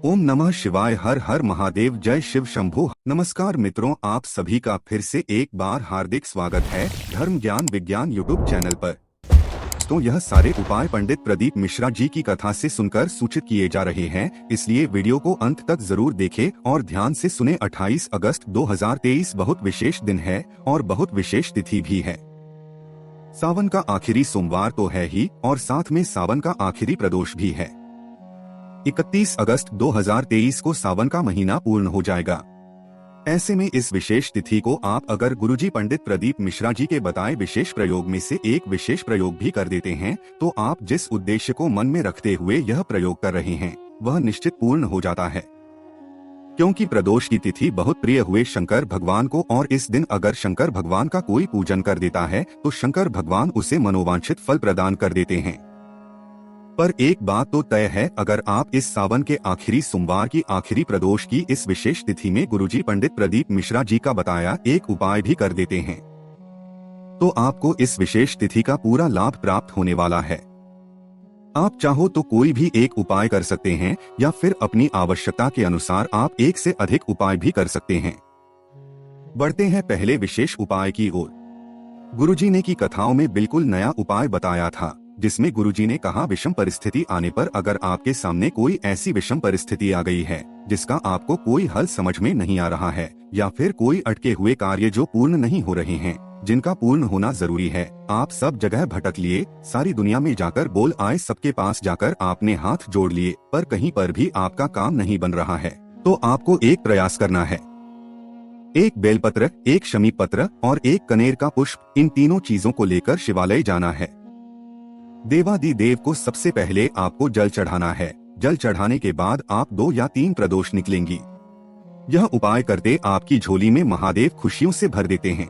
ओम नमः शिवाय। हर हर महादेव। जय शिव शंभू। नमस्कार मित्रों, आप सभी का फिर से एक बार हार्दिक स्वागत है धर्म ज्ञान विज्ञान यूट्यूब चैनल पर। तो यह सारे उपाय पंडित प्रदीप मिश्रा जी की कथा से सुनकर सूचित किए जा रहे हैं, इसलिए वीडियो को अंत तक जरूर देखें और ध्यान से सुने। 28 अगस्त 2023 बहुत विशेष दिन है और बहुत विशेष तिथि भी है। सावन का आखिरी सोमवार तो है ही और साथ में सावन का आखिरी प्रदोष भी है। 31 अगस्त 2023 को सावन का महीना पूर्ण हो जाएगा। ऐसे में इस विशेष तिथि को आप अगर गुरुजी पंडित प्रदीप मिश्रा जी के बताए विशेष प्रयोग में से एक विशेष प्रयोग भी कर देते हैं तो आप जिस उद्देश्य को मन में रखते हुए यह प्रयोग कर रहे हैं वह निश्चित पूर्ण हो जाता है। क्योंकि प्रदोष की तिथि बहुत प्रिय हुए शंकर भगवान को, और इस दिन अगर शंकर भगवान का कोई पूजन कर देता है तो शंकर भगवान उसे मनोवांछित फल प्रदान कर देते हैं। पर एक बात तो तय है, अगर आप इस सावन के आखिरी सोमवार की आखिरी प्रदोष की इस विशेष तिथि में गुरुजी पंडित प्रदीप मिश्रा जी का बताया एक उपाय भी कर देते हैं तो आपको इस विशेष तिथि का पूरा लाभ प्राप्त होने वाला है। आप चाहो तो कोई भी एक उपाय कर सकते हैं या फिर अपनी आवश्यकता के अनुसार आप एक से अधिक उपाय भी कर सकते हैं। बढ़ते हैं पहले विशेष उपाय की ओर। गुरुजी ने की कथाओं में बिल्कुल नया उपाय बताया था, जिसमें गुरुजी ने कहा विषम परिस्थिति आने पर अगर आपके सामने कोई ऐसी विषम परिस्थिति आ गई है जिसका आपको कोई हल समझ में नहीं आ रहा है, या फिर कोई अटके हुए कार्य जो पूर्ण नहीं हो रहे हैं जिनका पूर्ण होना जरूरी है, आप सब जगह भटक लिए, सारी दुनिया में जाकर बोल आए, सबके पास जाकर आपने हाथ जोड़ लिए, पर कहीं पर भी आपका काम नहीं बन रहा है, तो आपको एक प्रयास करना है। एक बेलपत्र, एक शमी पत्र और एक कनेर का पुष्प, इन तीनों चीजों को लेकर शिवालय जाना है। देवादिदेव को सबसे पहले आपको जल चढ़ाना है। जल चढ़ाने के बाद आप 2 या 3 प्रदोष निकलेंगी। यह उपाय करते आपकी झोली में महादेव खुशियों से भर देते हैं।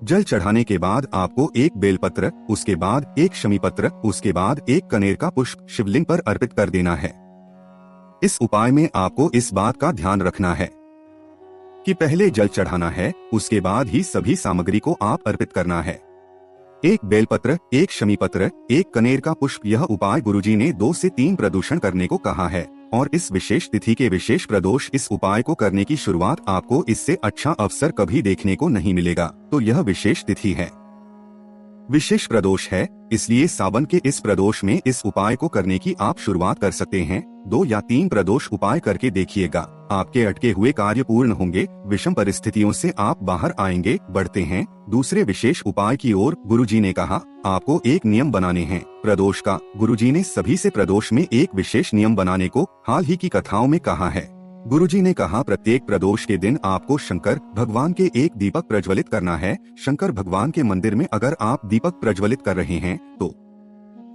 जल चढ़ाने के बाद आपको एक बेलपत्र, उसके बाद एक शमीपत्र, उसके बाद एक कनेर का पुष्प शिवलिंग पर अर्पित कर देना है। इस उपाय में आपको इस बात का ध्यान रखना है कि पहले जल चढ़ाना है, उसके बाद ही सभी सामग्री को आप अर्पित करना है। एक बेलपत्र, एक शमीपत्र, एक कनेर का पुष्प। यह उपाय गुरुजी ने 2 से 3 प्रदूषण करने को कहा है और इस विशेष तिथि के विशेष प्रदोष इस उपाय को करने की शुरुआत आपको इससे अच्छा अवसर कभी देखने को नहीं मिलेगा, तो यह विशेष तिथि है, विशेष प्रदोष है, इसलिए सावन के इस प्रदोष में इस उपाय को करने की आप शुरुआत कर सकते हैं। 2 या 3 प्रदोष उपाय करके देखिएगा, आपके अटके हुए कार्य पूर्ण होंगे, विषम परिस्थितियों से आप बाहर आएंगे। बढ़ते हैं दूसरे विशेष उपाय की ओर। गुरुजी ने कहा आपको एक नियम बनाने हैं प्रदोष का। गुरुजी ने सभी से प्रदोष में एक विशेष नियम बनाने को हाल ही की कथाओं में कहा है। गुरुजी ने कहा प्रत्येक प्रदोष के दिन आपको शंकर भगवान के एक दीपक प्रज्वलित करना है। शंकर भगवान के मंदिर में अगर आप दीपक प्रज्वलित कर रहे हैं तो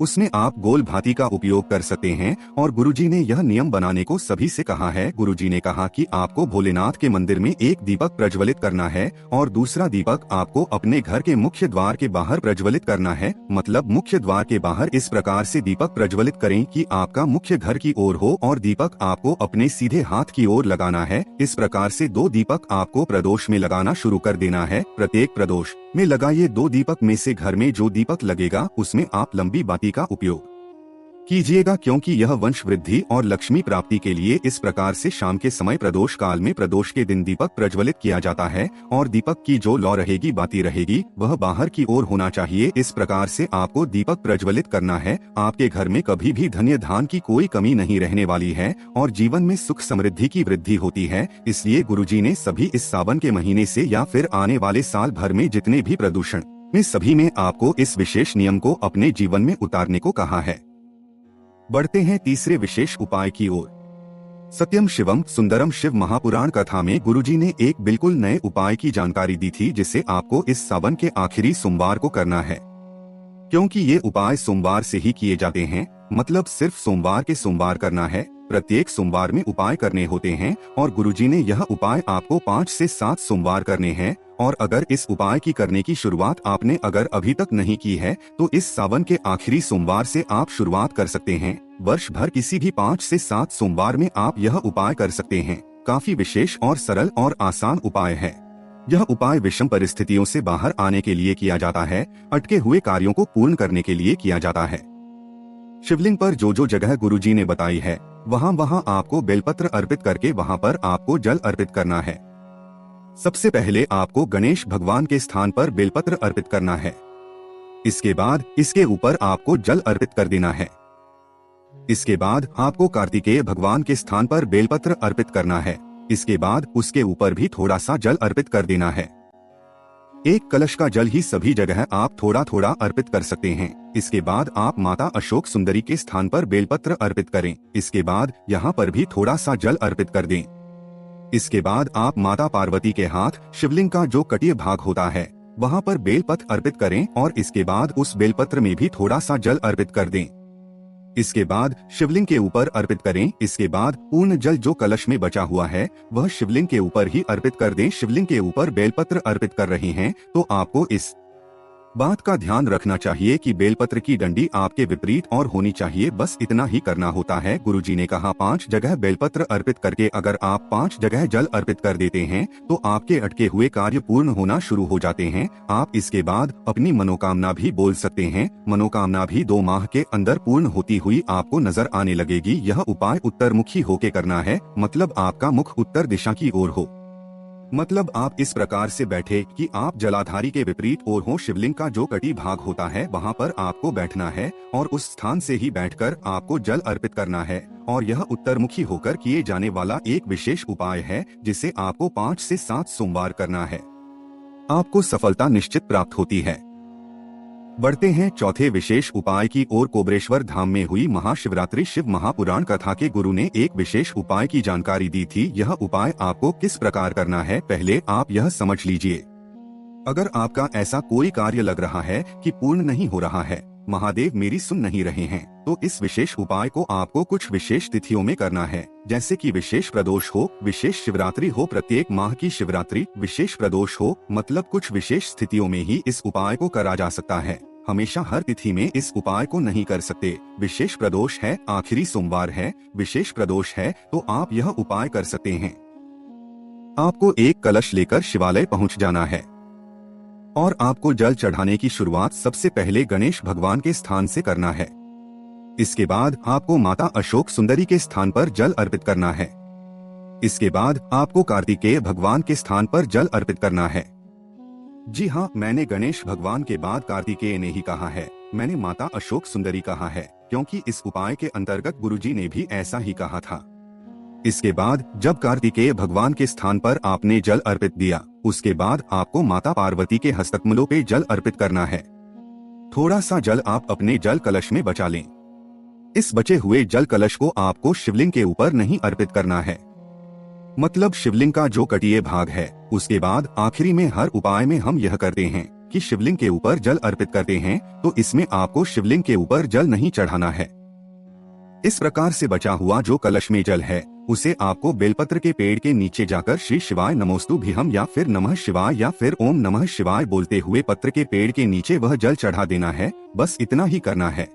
उसमें आप गोल भाती का उपयोग कर सकते हैं और गुरुजी ने यह नियम बनाने को सभी से कहा है। गुरुजी ने कहा कि आपको भोलेनाथ के मंदिर में एक दीपक प्रज्वलित करना है और दूसरा दीपक आपको अपने घर के मुख्य द्वार के बाहर प्रज्वलित करना है। मतलब मुख्य द्वार के बाहर इस प्रकार से दीपक प्रज्वलित करें कि आपका मुख्य घर की ओर हो और दीपक आपको अपने सीधे हाथ की ओर लगाना है। इस प्रकार से 2 दीपक आपको प्रदोष में लगाना शुरू कर देना है। प्रत्येक प्रदोष में लगाइए 2 दीपक में से घर में जो दीपक लगेगा उसमें आप लंबी बाती का उपयोग कीजिएगा, क्योंकि यह वंश वृद्धि और लक्ष्मी प्राप्ति के लिए इस प्रकार से शाम के समय प्रदोष काल में प्रदोष के दिन दीपक प्रज्वलित किया जाता है और दीपक की जो लौ रहेगी, बाती रहेगी, वह बाहर की ओर होना चाहिए। इस प्रकार से आपको दीपक प्रज्वलित करना है। आपके घर में कभी भी धन्य धान की कोई कमी नहीं रहने वाली है और जीवन में सुख समृद्धि की वृद्धि होती है। इसलिए गुरुजी ने सभी इस सावन के महीने से या फिर आने वाले साल भर में जितने भी प्रदूषण में सभी में आपको इस विशेष नियम को अपने जीवन में उतारने को कहा है। बढ़ते हैं तीसरे विशेष उपाय की ओर। सत्यम शिवम सुंदरम शिव महापुराण कथा में गुरुजी ने एक बिल्कुल नए उपाय की जानकारी दी थी जिसे आपको इस सावन के आखिरी सोमवार को करना है। क्योंकि ये उपाय सोमवार से ही किए जाते हैं, मतलब सिर्फ सोमवार के सोमवार करना है। प्रत्येक सोमवार में उपाय करने होते हैं और गुरुजी ने यह उपाय आपको 5 से 7 सोमवार करने हैं। और अगर इस उपाय की करने की शुरुआत आपने अगर अभी तक नहीं की है तो इस सावन के आखिरी सोमवार से आप शुरुआत कर सकते हैं। वर्ष भर किसी भी 5 से 7 सोमवार में आप यह उपाय कर सकते हैं। काफी विशेष और सरल और आसान उपाय है। यह उपाय विषम परिस्थितियों से बाहर आने के लिए किया जाता है, अटके हुए कार्यों को पूर्ण करने के लिए किया जाता है। शिवलिंग पर जो जो जगह गुरुजी ने बताई है वहाँ आपको बेलपत्र अर्पित करके वहाँ पर आपको जल अर्पित करना है। सबसे पहले आपको गणेश भगवान के स्थान पर बेलपत्र अर्पित करना है। इसके बाद इसके ऊपर आपको जल अर्पित कर देना है। इसके बाद आपको कार्तिकेय भगवान के स्थान पर बेलपत्र अर्पित करना है। इसके बाद उसके ऊपर भी थोड़ा सा जल अर्पित कर देना है। एक कलश का जल ही सभी जगह आप थोड़ा थोड़ा अर्पित कर सकते हैं। इसके बाद आप माता अशोक सुंदरी के स्थान पर बेलपत्र अर्पित करें। इसके बाद यहाँ पर भी थोड़ा सा जल अर्पित कर दें। इसके बाद आप माता पार्वती के हाथ शिवलिंग का जो कटीय भाग होता है वहाँ पर बेलपत्र अर्पित करें और इसके बाद उस बेलपत्र में भी थोड़ा सा जल अर्पित कर दें। इसके बाद शिवलिंग के ऊपर अर्पित करें। इसके बाद पूर्ण जल जो कलश में बचा हुआ है वह शिवलिंग के ऊपर ही अर्पित कर दें। शिवलिंग के ऊपर बेलपत्र अर्पित कर रहे हैं तो आपको इस बात का ध्यान रखना चाहिए कि बेलपत्र की डंडी आपके विपरीत और होनी चाहिए, बस इतना ही करना होता है। गुरुजी ने कहा 5 जगह बेलपत्र अर्पित करके अगर आप 5 जगह जल अर्पित कर देते हैं तो आपके अटके हुए कार्य पूर्ण होना शुरू हो जाते हैं। आप इसके बाद अपनी मनोकामना भी बोल सकते हैं। मनोकामना भी 2 माह के अंदर पूर्ण होती हुई आपको नजर आने लगेगी। यह उपाय उत्तरमुखी होके करना है, मतलब आपका मुख उत्तर दिशा की ओर हो। मतलब आप इस प्रकार से बैठे कि आप जलाधारी के विपरीत ओर हो। शिवलिंग का जो कटी भाग होता है वहाँ पर आपको बैठना है और उस स्थान से ही बैठकर आपको जल अर्पित करना है। और यह उत्तरमुखी होकर किए जाने वाला एक विशेष उपाय है जिसे आपको 5 से 7 सोमवार करना है। आपको सफलता निश्चित प्राप्त होती है। बढ़ते हैं चौथे विशेष उपाय की ओर। कोबरेश्वर धाम में हुई महाशिवरात्रि शिव महापुराण कथा के गुरु ने एक विशेष उपाय की जानकारी दी थी। यह उपाय आपको किस प्रकार करना है पहले आप यह समझ लीजिए। अगर आपका ऐसा कोई कार्य लग रहा है कि पूर्ण नहीं हो रहा है, महादेव मेरी सुन नहीं रहे हैं, तो इस विशेष उपाय को आपको कुछ विशेष तिथियों में करना है। जैसे कि विशेष प्रदोष हो, विशेष शिवरात्रि हो, प्रत्येक माह की शिवरात्रि विशेष प्रदोष हो, मतलब कुछ विशेष स्थितियों में ही इस उपाय को करा जा सकता है। हमेशा हर तिथि में इस उपाय को नहीं कर सकते। विशेष प्रदोष है, आखिरी सोमवार है, विशेष प्रदोष है तो आप यह उपाय कर सकते हैं। आपको एक कलश लेकर शिवालय पहुँच जाना है और आपको जल चढ़ाने की शुरुआत सबसे पहले गणेश भगवान के स्थान से करना है। इसके बाद आपको माता अशोक सुंदरी के स्थान पर जल अर्पित करना है। इसके बाद आपको कार्तिकेय भगवान के स्थान पर जल अर्पित करना है। जी हाँ, मैंने गणेश भगवान के बाद कार्तिकेय ने ही कहा है, मैंने माता अशोक सुंदरी कहा है, क्योंकि इस उपाय के अंतर्गत गुरुजी ने भी ऐसा ही कहा था। इसके बाद जब कार्तिकेय भगवान के स्थान पर आपने जल अर्पित दिया, उसके बाद आपको माता पार्वती के हस्तकमलों पे जल अर्पित करना है। थोड़ा सा जल आप अपने जल कलश में बचा लें। इस बचे हुए जल कलश को आपको शिवलिंग के ऊपर नहीं अर्पित करना है, मतलब शिवलिंग का जो कटीय भाग है। उसके बाद आखिरी में हर उपाय में हम यह करते हैं कि शिवलिंग के ऊपर जल अर्पित करते हैं, तो इसमें आपको शिवलिंग के ऊपर जल नहीं चढ़ाना है। इस प्रकार से बचा हुआ जो कलश में जल है उसे आपको बेलपत्र के पेड़ के नीचे जाकर श्री शिवाय नमोस्तु भीहम या फिर नमः शिवाय या फिर ओम नमः शिवाय बोलते हुए पत्र के पेड़ के नीचे वह जल चढ़ा देना है। बस इतना ही करना है।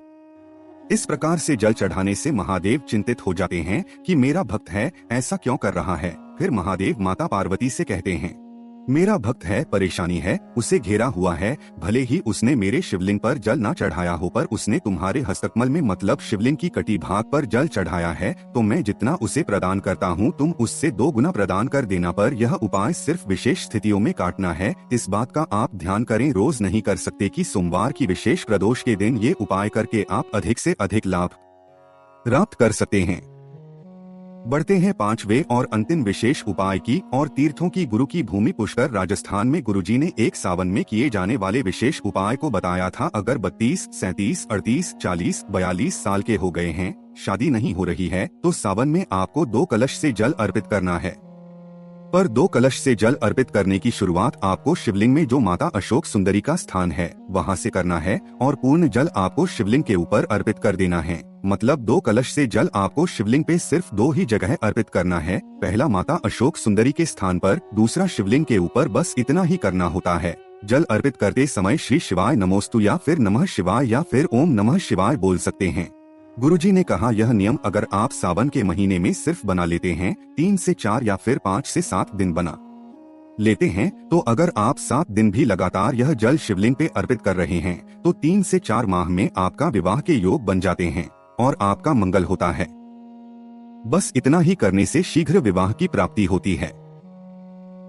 इस प्रकार से जल चढ़ाने से महादेव चिंतित हो जाते हैं कि मेरा भक्त है, ऐसा क्यों कर रहा है। फिर महादेव माता पार्वती से कहते हैं, मेरा भक्त है, परेशानी है, उसे घेरा हुआ है, भले ही उसने मेरे शिवलिंग पर जल ना चढ़ाया हो पर उसने तुम्हारे हस्तकमल में मतलब शिवलिंग की कटी भाग पर जल चढ़ाया है, तो मैं जितना उसे प्रदान करता हूँ तुम उससे 2 गुना प्रदान कर देना। पर यह उपाय सिर्फ विशेष स्थितियों में काटना है। इस बात का आप ध्यान करें, रोज नहीं कर सकते कि सोमवार की विशेष प्रदोष के दिन ये उपाय करके आप अधिक से अधिक लाभ प्राप्त कर सकते हैं। बढ़ते हैं 5वें और अंतिम विशेष उपाय की और तीर्थों की गुरु की भूमि पुष्कर राजस्थान में गुरुजी ने एक सावन में किए जाने वाले विशेष उपाय को बताया था। अगर 32, 37, 38, 40, 42 साल के हो गए हैं, शादी नहीं हो रही है, तो सावन में आपको 2 कलश से जल अर्पित करना है। पर 2 कलश से जल अर्पित करने की शुरुआत आपको शिवलिंग में जो माता अशोक सुंदरी का स्थान है वहां से करना है और पूर्ण जल आपको शिवलिंग के ऊपर अर्पित कर देना है। मतलब 2 कलश से जल आपको शिवलिंग पे सिर्फ 2 ही जगह अर्पित करना है। पहला माता अशोक सुंदरी के स्थान पर, दूसरा शिवलिंग के ऊपर। बस इतना ही करना होता है। जल अर्पित करते समय श्री शिवाय नमोस्तु या फिर नमः शिवाय या फिर ओम नमः शिवाय बोल सकते हैं। गुरुजी ने कहा यह नियम अगर आप सावन के महीने में सिर्फ बना लेते हैं, 3 से 4 या फिर 5 से 7 दिन बना लेते हैं, तो अगर आप 7 दिन भी लगातार यह जल शिवलिंग पे अर्पित कर रहे हैं तो 3 से 4 माह में आपका विवाह के योग बन जाते हैं और आपका मंगल होता है। बस इतना ही करने से शीघ्र विवाह की प्राप्ति होती है।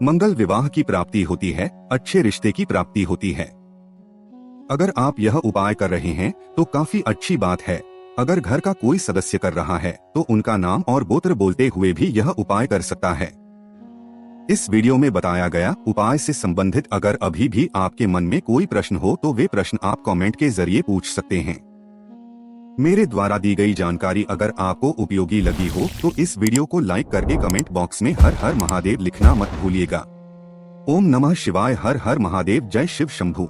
मंगल विवाह की प्राप्ति होती है, अच्छे रिश्ते की प्राप्ति होती है। अगर आप यह उपाय कर रहे हैं तो काफी अच्छी बात है। अगर घर का कोई सदस्य कर रहा है तो उनका नाम और गोत्र बोलते हुए भी यह उपाय कर सकता है। इस वीडियो में बताया गया उपाय से संबंधित अगर अभी भी आपके मन में कोई प्रश्न हो तो वे प्रश्न आप कमेंट के जरिए पूछ सकते हैं। मेरे द्वारा दी गई जानकारी अगर आपको उपयोगी लगी हो तो इस वीडियो को लाइक करके कमेंट बॉक्स में हर हर महादेव लिखना मत भूलिएगा। ओम नमः शिवाय। हर हर महादेव। जय शिव शंभू।